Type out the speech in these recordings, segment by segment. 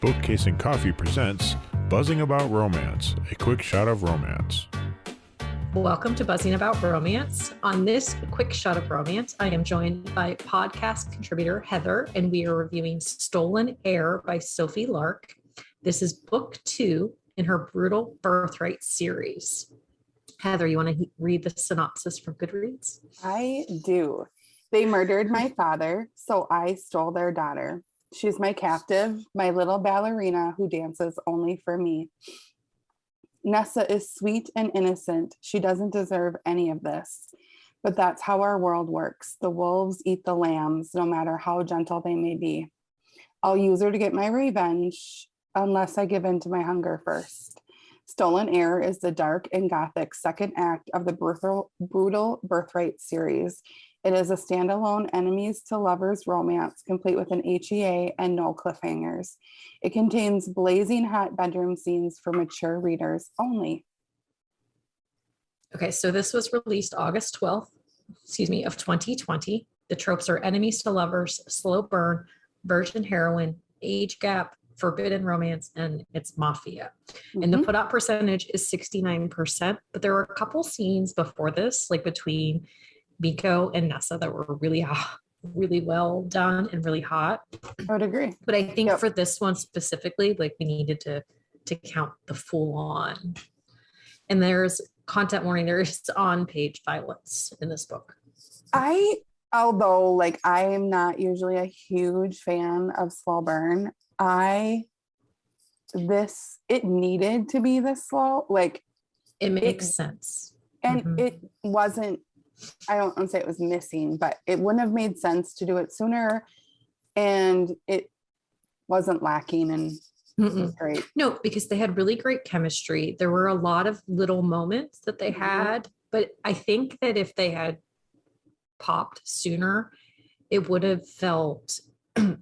Bookcase and Coffee presents Buzzing About Romance, a quick shot of romance. Welcome to Buzzing About Romance. On this quick shot of romance, I am joined by podcast contributor Heather, and we are reviewing Stolen Heir by Sophie Lark. This is book 2 in her Brutal Birthright series. Heather, you want to read the synopsis from Goodreads? I do. They murdered my father, so I stole their daughter. She's my captive, my little ballerina who dances only for me. Nessa is sweet and innocent. She doesn't deserve any of this. But that's how our world works. The wolves eat the lambs, no matter how gentle they may be. I'll use her to get my revenge, unless I give in to my hunger first. Stolen Heir is the dark and gothic second act of the Brutal Birthright series. It is a standalone enemies to lovers romance, complete with an HEA and no cliffhangers. It contains blazing hot bedroom scenes for mature readers only. Okay, so this was released August 12th, of 2020. The tropes are enemies to lovers, slow burn, virgin heroine, age gap, forbidden romance, and it's mafia. And the put out percentage is 69%, but there were a couple scenes before this, like between Miko and Nessa, that were really well done and really hot. I would agree. But I think for this one specifically, like we needed to count the full on. And there's content warning, there is on-page violence in this book. Although like I am not usually a huge fan of slow burn, it needed to be this slow. Like it makes sense. And it wasn't, I don't want to say it was missing, but it wouldn't have made sense to do it sooner. And it wasn't lacking, and it was great. No, because they had really great chemistry. There were a lot of little moments that they had, but I think that if they had popped sooner, it would have felt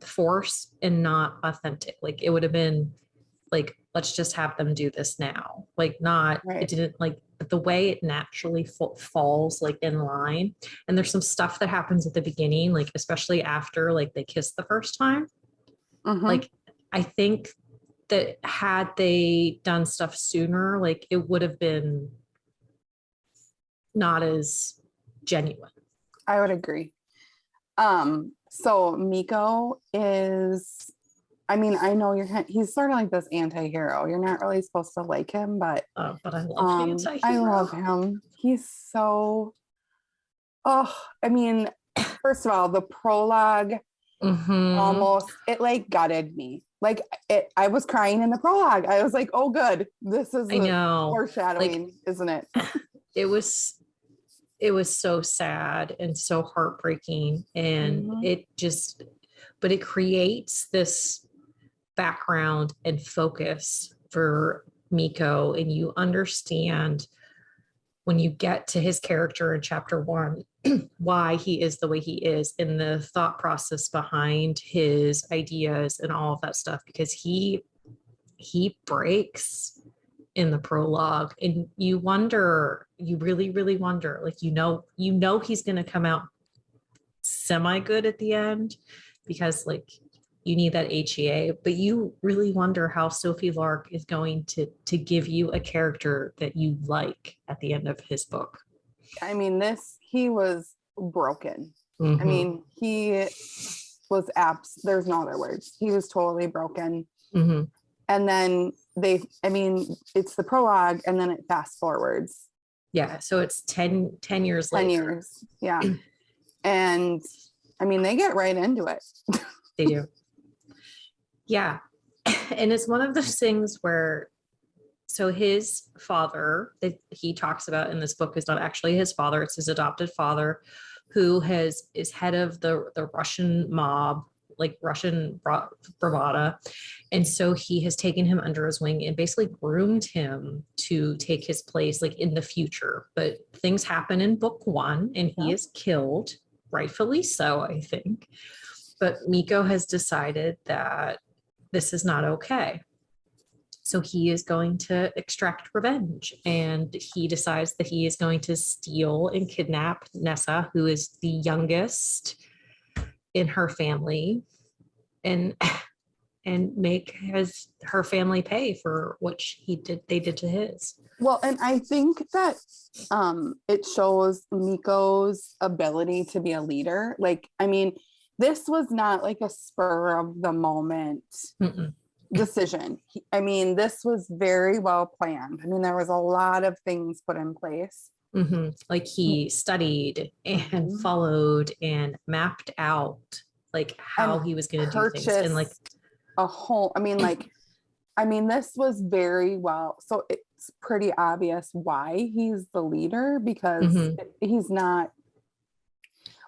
forced and not authentic. Like it would have been like, let's just have them do this now. Like not, It didn't like, but the way it naturally falls like in line. And there's some stuff that happens at the beginning, like especially after like they kiss the first time. Like I think that had they done stuff sooner, like it would have been not as genuine. I would agree. So Miko is, I mean, I know he's sort of like this anti-hero. You're not really supposed to like him, but I love the anti-hero. I love him. He's so, I mean, first of all, the prologue almost, it like gutted me. Like I was crying in the prologue. I was like, oh good, this is foreshadowing, like, isn't it? It was so sad and so heartbreaking, and but it creates this background and focus for Miko, and you understand when you get to his character in chapter 1 why he is the way he is, and the thought process behind his ideas and all of that stuff, because he breaks in the prologue, and you really wonder, like, you know he's going to come out semi good at the end, because like you need that HEA, but you really wonder how Sophie Lark is going to give you a character that you like at the end of his book. I mean, he was broken. I mean, he was there's no other words. He was totally broken. And then it's the prologue, and then it fast forwards. Yeah. So it's 10 years later. 10 years. Yeah. And I mean, they get right into it. They do. Yeah. And it's one of those things where, so his father that he talks about in this book is not actually his father. It's his adopted father, who is head of the Russian mob, like Russian bravada. And so he has taken him under his wing and basically groomed him to take his place like in the future. But things happen in book 1, and he is killed, rightfully so, I think. But Miko has decided that this is not okay. So he is going to extract revenge, and he decides that he is going to steal and kidnap Nessa, who is the youngest in her family. And and make her family pay for what they did to his. Well, and I think that it shows Miko's ability to be a leader. Like, I mean, this was not like a spur of the moment decision. I mean, this was very well planned. I mean, there was a lot of things put in place. Like he studied and followed and mapped out like how he was going to do things, and like a whole, this was very well. So it's pretty obvious why he's the leader, because he's not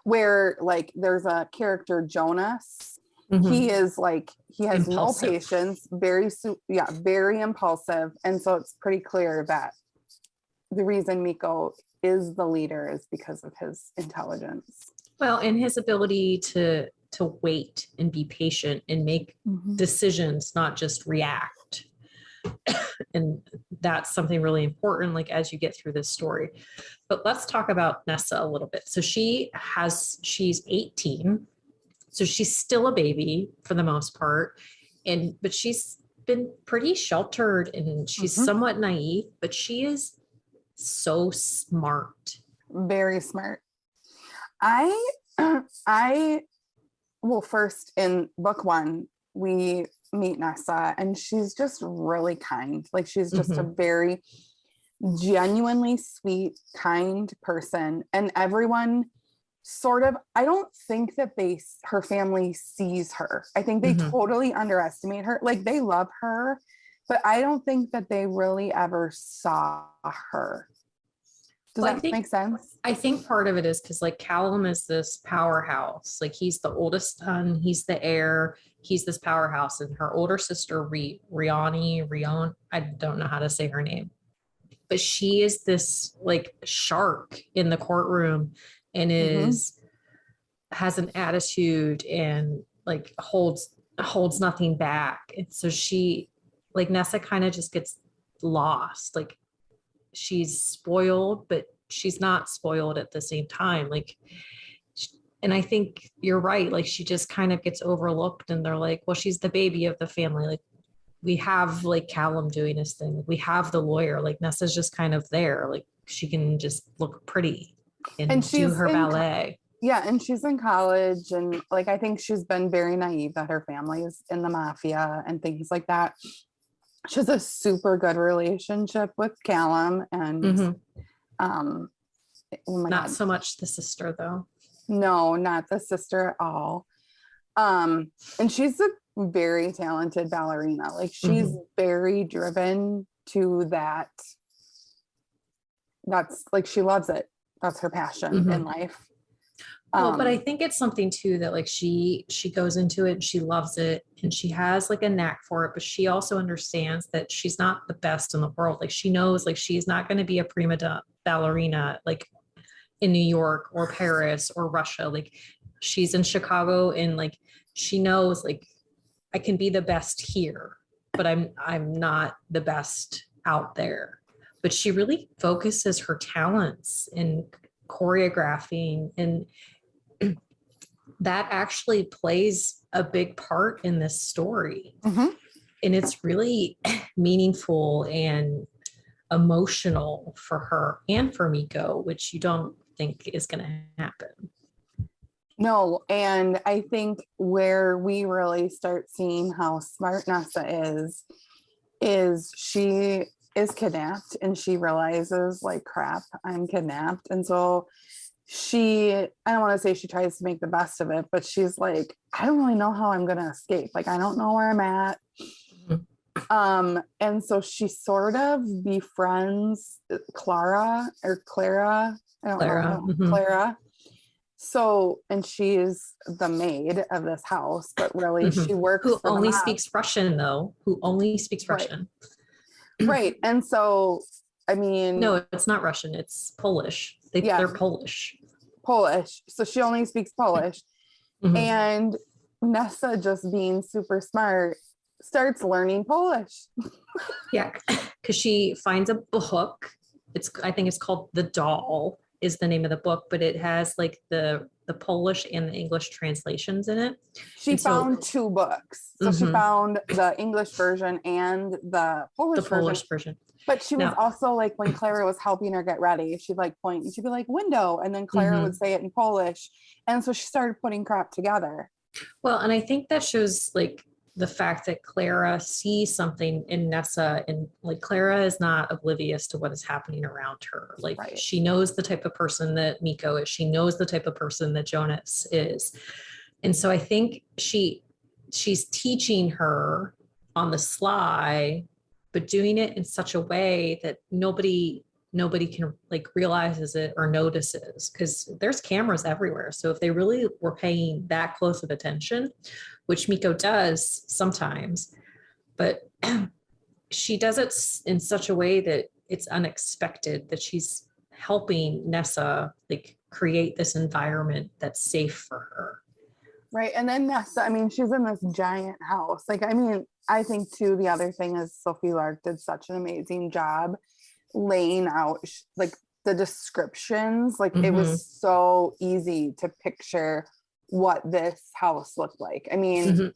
where like there's a character Jonas. He is like, he has impulsive. No patience, very impulsive. And so it's pretty clear that the reason Miko is the leader is because of his intelligence. Well, and his ability to wait and be patient and make decisions, not just react. And that's something really important, like as you get through this story. But let's talk about Nessa a little bit. So she's 18. So she's still a baby for the most part. But she's been pretty sheltered and she's somewhat naive, but she is so smart. Very smart. Well, first in book 1, we meet Nessa and she's just really kind. Like she's just a very genuinely sweet, kind person. And everyone sort of, I don't think that her family sees her. I think they totally underestimate her. Like they love her, but I don't think that they really ever saw her. Does that make sense? I think part of it is because like Callum is this powerhouse. Like he's the oldest son, he's the heir, he's this powerhouse. And her older sister, Rion, I don't know how to say her name, but she is this like shark in the courtroom and has an attitude and like holds nothing back. And so she, like Nessa kind of just gets lost. Like she's spoiled, but she's not spoiled at the same time. Like, and I think you're right. Like she just kind of gets overlooked and they're like, well, she's the baby of the family. Like we have like Callum doing his thing. We have the lawyer, like Nessa's just kind of there. Like she can just look pretty and do her ballet. Yeah. And she's in college. And like, I think she's been very naive that her family is in the mafia and things like that. She has a super good relationship with Callum and oh my not God. So much the sister though. No, not the sister at all. And she's a very talented ballerina. Like she's very driven to that. That's like, she loves it. That's her passion in life. Well, but I think it's something too that like she goes into it and she loves it and she has like a knack for it, but she also understands that she's not the best in the world. Like she knows like she's not going to be a prima donna ballerina like in New York or Paris or Russia. Like she's in Chicago and like she knows like I can be the best here, but I'm not the best out there. But she really focuses her talents in choreographing, and that actually plays a big part in this story. And it's really meaningful and emotional for her and for Miko, which you don't think is going to happen. No, and I think where we really start seeing how smart Nessa is she is kidnapped and she realizes like, crap, I'm kidnapped. And so I don't want to say she tries to make the best of it, but she's like, I don't really know how I'm going to escape. Like, I don't know where I'm at. And so she sort of befriends Clara. I don't know. Clara. So, and she is the maid of this house, but really she works who for only speaks Russian though, Russian. Right. And so, I mean, no, it's not Russian. It's Polish. They're Polish. So she only speaks Polish. And Nessa, just being super smart, starts learning Polish. Yeah. Cause she finds a book. I think it's called The Doll. is the name of the book, but it has like the Polish and the English translations in it. She And so- found two books. So she Mhm. found the English version and the Polish The version. Polish version. But she was No. also like, when Clara was helping her get ready, she'd like point and she'd be like, window. And then Clara Mhm. would say it in Polish. And so she started putting crap together. Well, and I think that shows like the fact that Clara sees something in Nessa, and like Clara is not oblivious to what is happening around her. Like Right. she knows the type of person that Miko is. She knows the type of person that Jonas is. And so I think she's teaching her on the sly, but doing it in such a way that nobody can like realizes it or notices, because there's cameras everywhere. So if they really were paying that close of attention, which Miko does sometimes, but she does it in such a way that it's unexpected, that she's helping Nessa like create this environment that's safe for her. Right. And then Nessa, I mean, she's in this giant house. Like, I mean, I think too, the other thing is Sophie Lark did such an amazing job laying out like the descriptions. Like it was so easy to picture what this house looked like. I mean,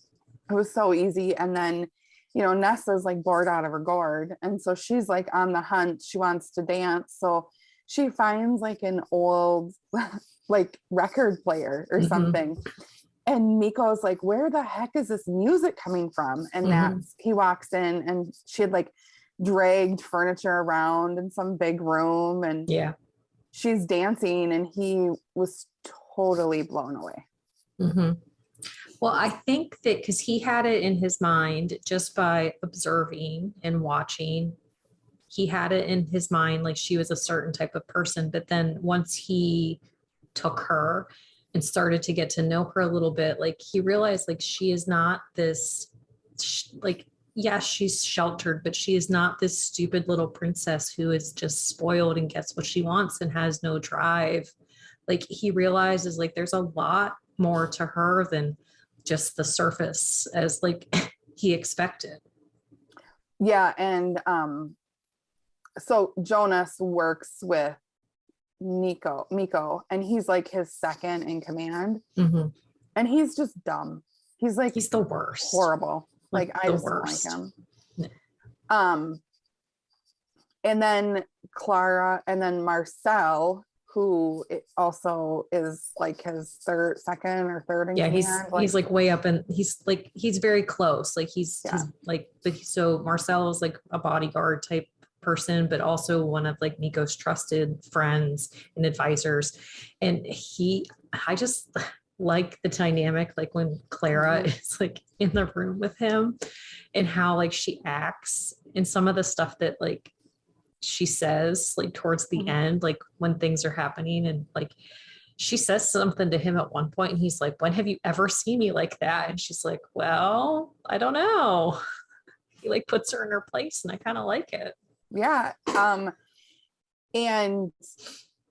it was so easy. And then, you know, Nessa's like bored out of her gourd. And so she's like on the hunt. She wants to dance. So she finds like an old like record player or something. And Miko's like, where the heck is this music coming from? And that's, he walks in and she had like dragged furniture around in some big room, and Yeah. she's dancing, and he was totally blown away. Well, I think that because he had it in his mind just by observing and watching, he had it in his mind like she was a certain type of person. But then once he took her and started to get to know her a little bit, like he realized like she is not this, like, yes, she's sheltered, but she is not this stupid little princess who is just spoiled and gets what she wants and has no drive. Like he realizes like there's a lot more to her than just the surface as like he expected. Yeah. And so Jonas works with Miko, and he's like his second in command, and he's just dumb. He's like, he's the worst, horrible. Like I just worst. don't like him. And then Clara, and then Marcel, who also is like his second or third in command. He's like way up, and he's very close. Like he's like, but so Marcel is like a bodyguard type person, but also one of like Miko's trusted friends and advisors. And I just like the dynamic, like when Clara is like in the room with him, and how like she acts and some of the stuff that like she says like towards the end, like when things are happening, and like she says something to him at one point, and he's like, when have you ever seen me like that? And she's like, well, I don't know. He like puts her in her place, and I kind of like it. Yeah. And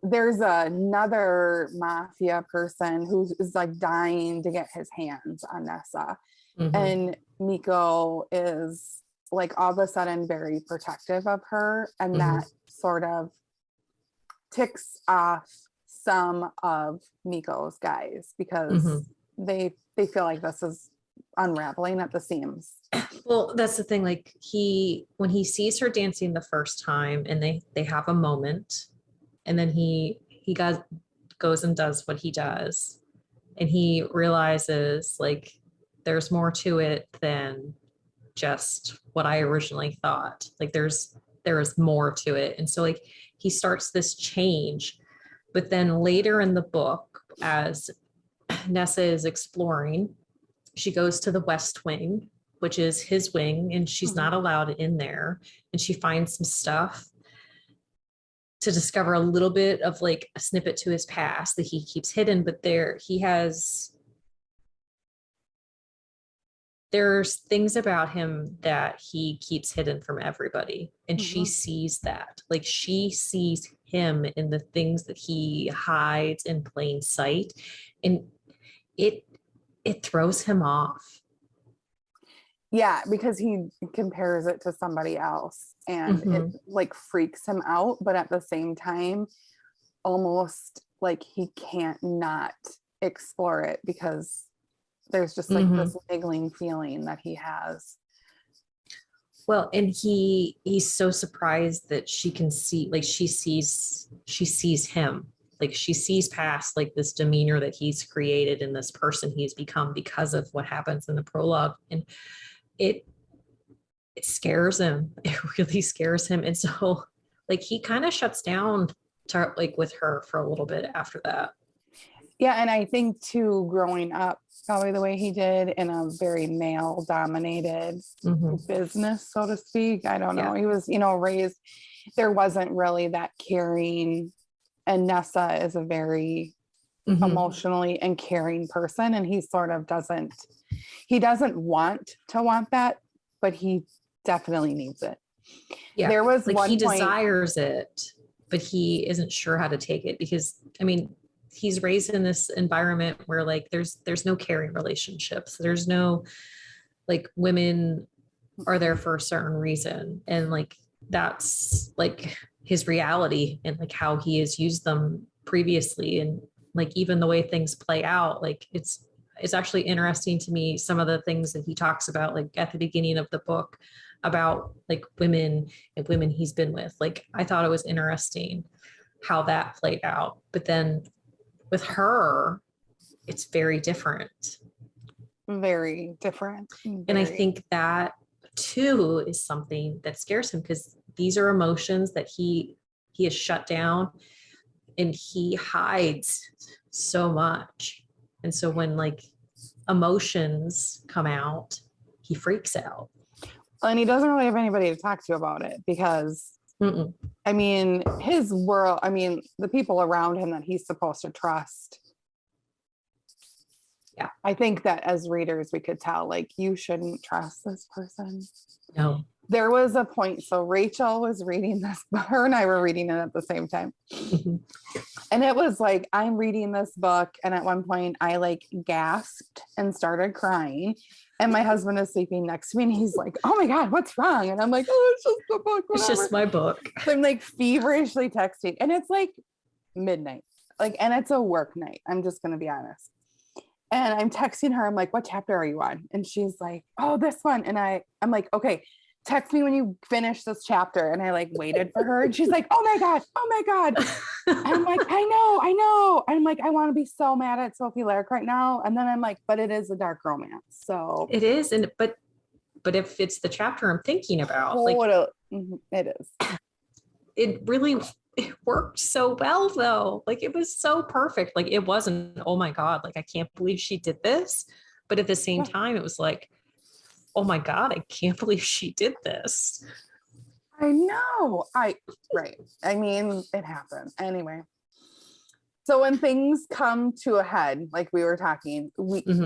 there's another mafia person who is like dying to get his hands on Nessa. And Miko is like all of a sudden very protective of her, and that sort of ticks off some of Miko's guys, because they feel like this is unraveling at the seams. Well, that's the thing. Like when he sees her dancing the first time, and they have a moment, and then he goes and does what he does, and he realizes like there's more to it than just what I originally thought. Like there is more to it. And so like he starts this change. But then later in the book, as Nessa is exploring, she goes to the West Wing, which is his wing, and she's not allowed in there. And she finds some stuff to discover a little bit of like a snippet to his past that he keeps hidden. But there's things about him that he keeps hidden from everybody. And she sees that. Like she sees him in the things that he hides in plain sight. And it throws him off. Yeah, because he compares it to somebody else, and it like freaks him out. But at the same time, almost like he can't not explore it because there's just like this niggling feeling that he has. Well, and he's so surprised that she can see, like she sees him, like she sees past like this demeanor that he's created and this person he's become because of what happens in the prologue. And it scares him. It really scares him. And so like he kind of shuts down to like with her for a little bit after that. Yeah, and I think too, growing up probably the way he did in a very male dominated business, so to speak. I don't know. He was, raised, there wasn't really that caring, and Nessa is a very emotionally and caring person, and he sort of doesn't want that, but he definitely needs it. Yeah. There was like one he point, desires it, but he isn't sure how to take it because, I mean, he's raised in this environment where like there's no caring relationships. There's no like women are there for a certain reason. And like that's like his reality and like how he has used them previously. And like even the way things play out, like it's actually interesting to me, some of the things that he talks about like at the beginning of the book about like women and women he's been with. Like I thought it was interesting how that played out. But then with her, it's very different. Very different. And I think that too is something that scares him because these are emotions that he has shut down and he hides so much. And so when like emotions come out, he freaks out. And he doesn't really have anybody to talk to about it because I mean, his world, I mean, the people around him that he's supposed to trust. Yeah. I think that as readers, we could tell, like, you shouldn't trust this person. No. There was a point. So Rachel was reading this, her and I were reading it at the same time. And it was like, I'm reading this book. And at one point I like gasped and started crying. And my husband is sleeping next to me and he's like, oh my God, what's wrong? And I'm like, oh, it's just the book. Whatever. It's just my book. So I'm like feverishly texting and it's like midnight, like, and it's a work night. I'm just going to be honest. And I'm texting her. I'm like, what chapter are you on? And she's like, oh, this one. And I'm like, okay, text me when you finish this chapter. And I like waited for her and she's like, oh my God. And I'm like, I know. I'm like, I want to be so mad at Sophie Lark right now. And then I'm like, but it is a dark romance. So it is. And, but if it's the chapter I'm thinking about, it is. It really, it worked so well though. Like it was so perfect. Like it wasn't, oh my God, like I can't believe she did this. But at the same time, it was like, oh my God, I can't believe she did this. I know. Right. I mean, it happened. Anyway. So when things come to a head, like we were talking,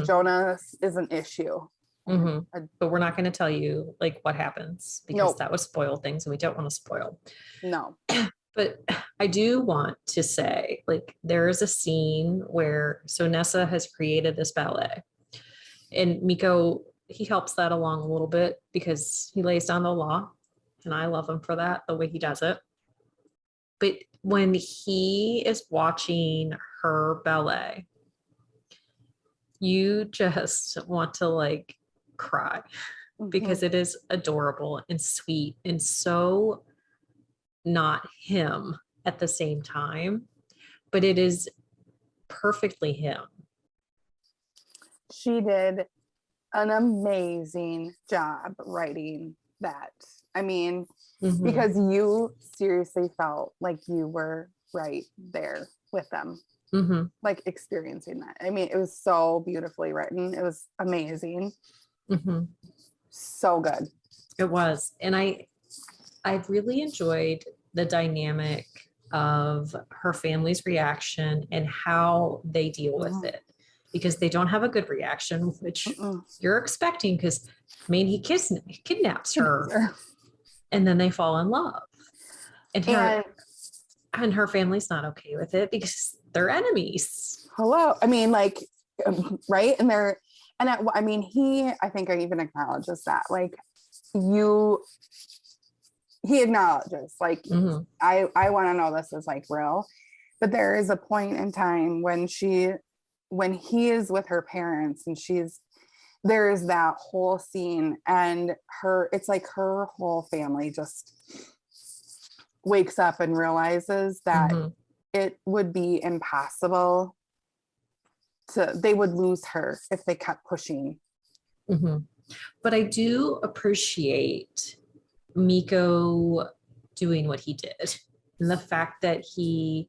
Jonas is an issue. But we're not going to tell you like what happens because that would spoil things and we don't want to spoil. No. But I do want to say, like, there is a scene where, so Nessa has created this ballet and Miko, he helps that along a little bit because he lays down the law and I love him for that, the way he does it. But when he is watching her ballet, you just want to like cry because it is adorable and sweet and so not him at the same time, but it is perfectly him. She did an amazing job writing that. I mean, because you seriously felt like you were right there with them, like experiencing that. I mean, it was so beautifully written. It was amazing. So good. It was. And I really enjoyed the dynamic of her family's reaction and how they deal with it, because they don't have a good reaction, which you're expecting because, I mean, he kidnaps her and then they fall in love. And her family's not okay with it because they're enemies. Hello. I mean, like, right. I mean, I think I even acknowledges that, like, he acknowledges, like, I want to know this is like real, But there is a point in time when he is with her parents and there is that whole scene, and it's like her whole family just wakes up and realizes that it would be impossible they would lose her if they kept pushing. But I do appreciate Miko doing what he did, and the fact that he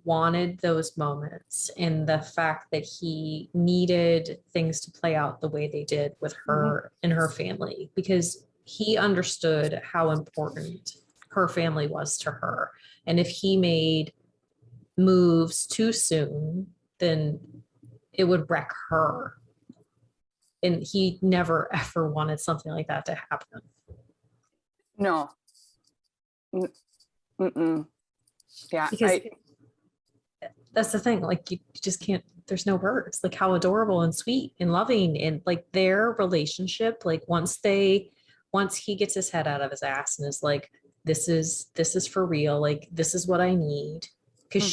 wanted those moments, and the fact that he needed things to play out the way they did with her and her family, because he understood how important her family was to her. And if he made moves too soon, then it would wreck her. And he never ever wanted something like that to happen. No. Yeah. Because that's the thing, like you just can't, there's no words, like how adorable and sweet and loving, and like their relationship, like once he gets his head out of his ass and is like, this is for real, like this is what I need. Because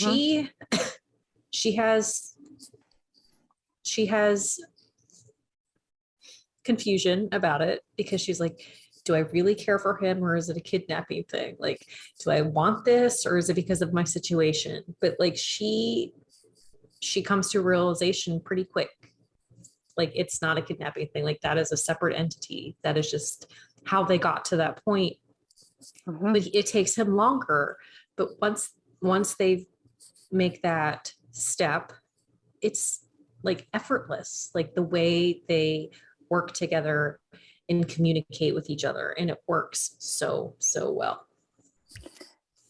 she has confusion about it, because she's like, do I really care for him, or is it a kidnapping thing? Like, do I want this, or is it because of my situation? But like she comes to a realization pretty quick, like it's not a kidnapping thing, like that is a separate entity, that is just how they got to that point. But it takes him longer, but once they make that step, it's like effortless, like the way they work together and communicate with each other, and it works so well.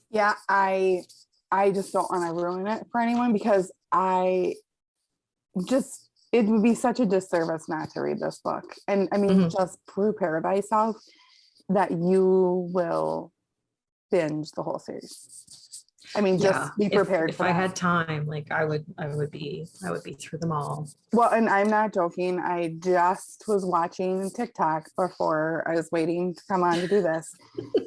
Yeah, I just don't want to ruin it for anyone, because it would be such a disservice not to read this book. And I mean, just prepare thyself that you will binge the whole series. I mean, just be prepared. If I had time, like I would be through them all. Well, and I'm not joking. I just was watching TikTok before I was waiting to come on to do this.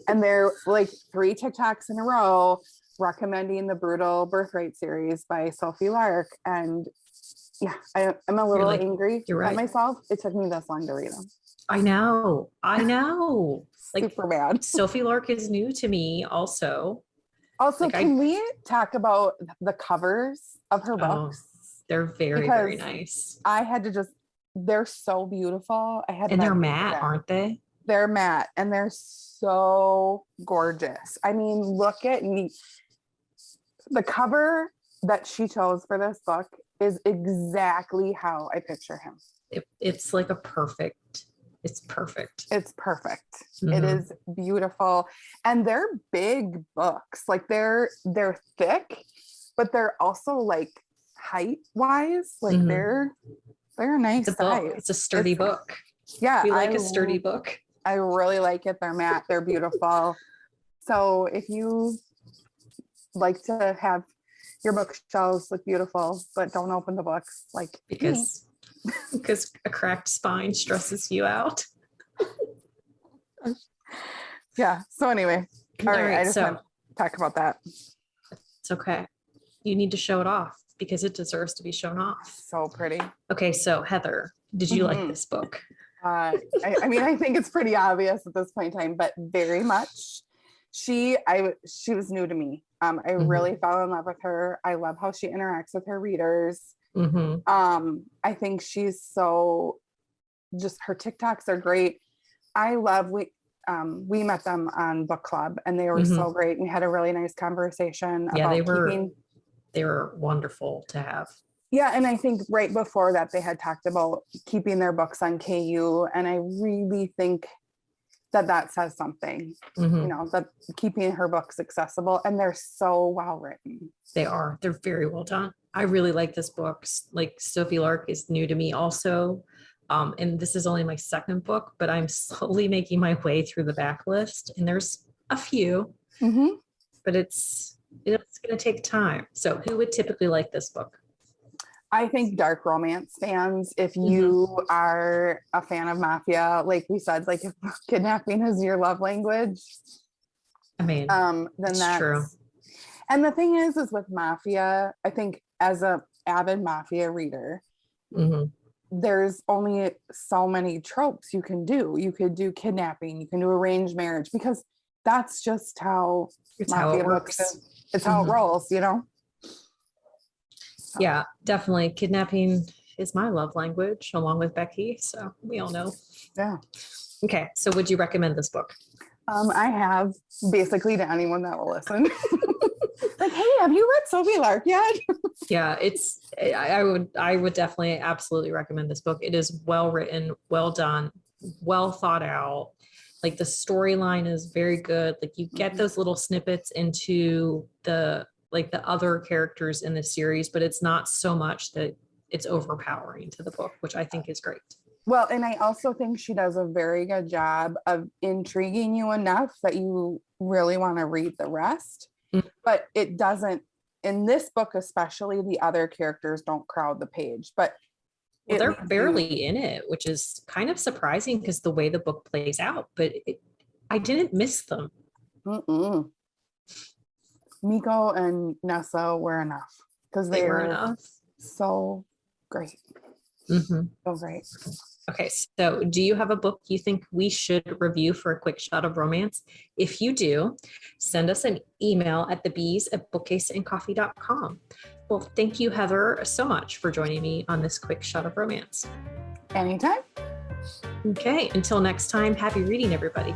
And there were like 3 TikToks in a row recommending the Brutal Birthright series by Sophie Lark. And yeah, I'm a little angry at myself. It took me this long to read them. I know. Like, super bad. Sophie Lark is new to me also. Also, like, can we talk about the covers of her books? They're very nice. I had to they're so beautiful. And they're matte, aren't they? They're matte, and they're so gorgeous. I mean, look at me. The cover that she chose for this book is exactly how I picture him. It's like it's perfect. It's perfect. It is beautiful. And they're big books. Like they're thick, but they're also like height wise. Like they're a nice size. It's a sturdy book. Yeah. We like a sturdy book. I really like it. They're matte. They're beautiful. So if you like to have your bookshelves look beautiful, but don't open the books, like because a cracked spine stresses you out. Yeah. So anyway, all right. I just want to talk about that. It's okay. You need to show it off because it deserves to be shown off. So pretty. Okay. So Heather, did you like this book? I mean, I think it's pretty obvious at this point in time, but very much. She was new to me. I really fell in love with her. I love how she interacts with her readers. I think she's just her TikToks are great. I love we met them on book club, and they were so great. We had a really nice conversation. Yeah, they were wonderful to have. Yeah, and I think right before that they had talked about keeping their books on KU, and I really think that says something. You know, that keeping her books accessible, and they're so well written. They're very well done. I really like this book. Like Sophie Lark is new to me also. And this is only my second book, but I'm slowly making my way through the backlist, and there's a few, but it's going to take time. So who would typically like this book? I think dark romance fans, if you are a fan of mafia, like we said, like if kidnapping is your love language, I mean, then that's true. And the thing is with Mafia, I think as a avid Mafia reader, there's only so many tropes you can do. You could do kidnapping, you can do arranged marriage, because that's just how It's how it works. It's how it rolls, you know? Yeah, definitely. Kidnapping is my love language, along with Becky. So we all know. Yeah. Okay. So would you recommend this book? I have, basically, to anyone that will listen. Like, hey, have you read Sophie Lark yet? Yeah, I would definitely absolutely recommend this book. It is well written, well done, well thought out. Like the storyline is very good. Like you get those little snippets into the other characters in the series, but it's not so much that it's overpowering to the book, which I think is great. Well, and I also think she does a very good job of intriguing you enough that you really want to read the rest. But it doesn't, in this book especially, the other characters don't crowd the page. But they're barely in it, which is kind of surprising because the way the book plays out. But I didn't miss them. Miko and Nessa were enough because they were enough. So great. So great. Okay, so do you have a book you think we should review for a quick shot of romance? If you do, send us an email at thebees@bookcaseandcoffee.com. Well, thank you, Heather, so much for joining me on this quick shot of romance. Anytime. Okay, until next time, happy reading, everybody.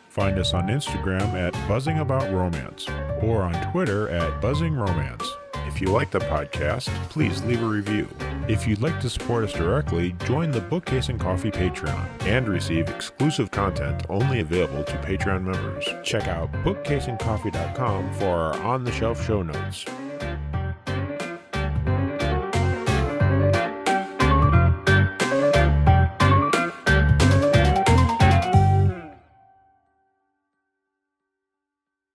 Find us on Instagram at Buzzing About Romance or on Twitter at Buzzing Romance. If you like the podcast, please leave a review. If you'd like to support us directly, join the Bookcase and Coffee Patreon and receive exclusive content only available to Patreon members. Check out bookcaseandcoffee.com for our on-the-shelf show notes.